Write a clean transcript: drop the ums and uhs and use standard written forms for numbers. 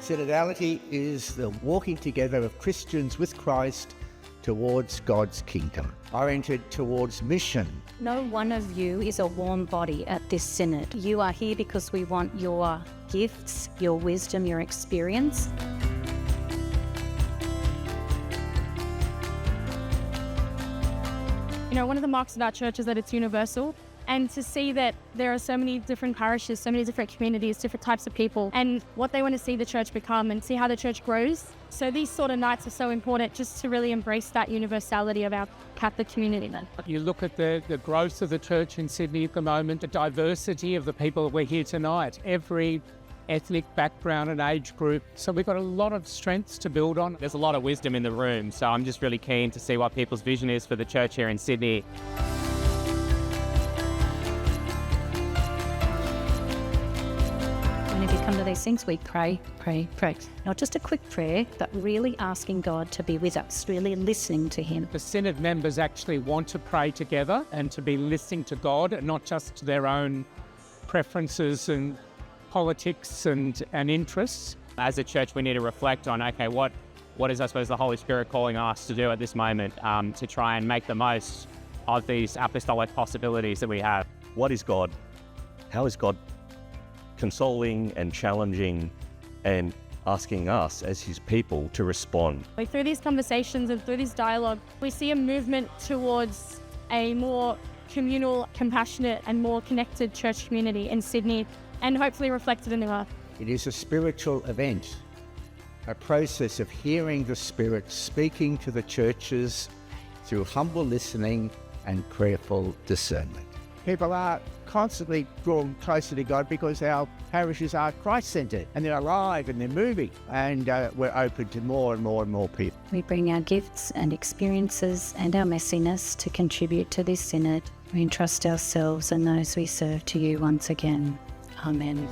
Synodality is the walking together of Christians with Christ towards God's kingdom, oriented towards mission. No one of you is a warm body at this synod. You are here because we want your gifts, your wisdom, your experience. You know, one of the marks of our church is that it's universal. And to see that there are so many different parishes, so many different communities, different types of people, and what they want to see the church become and see how the church grows. So these sort of nights are so important just to really embrace that universality of our Catholic community. You look at the growth of the church in Sydney at the moment, the diversity of the people that we're here tonight, every ethnic background and age group. So we've got a lot of strengths to build on. There's a lot of wisdom in the room, so I'm just really keen to see what people's vision is for the church here in Sydney. If you come to these things, we pray, pray, pray. Not just a quick prayer, but really asking God to be with us, really listening to Him. The Synod members actually want to pray together and to be listening to God and not just to their own preferences and politics and interests. As a church, we need to reflect on, okay, what is, I suppose, the Holy Spirit calling us to do at this moment to try and make the most of these apostolic possibilities that we have. What is God? How is God consoling and challenging and asking us as His people to respond? Through these conversations and through this dialogue, we see a movement towards a more communal, compassionate and more connected church community in Sydney, and hopefully reflected in the earth. It is a spiritual event, a process of hearing the Spirit speaking to the churches through humble listening and prayerful discernment. People are constantly drawn closer to God because our parishes are Christ-centred and they're alive and they're moving, and we're open to more and more and more people. We bring our gifts and experiences and our messiness to contribute to this synod. We entrust ourselves and those we serve to you once again. Amen.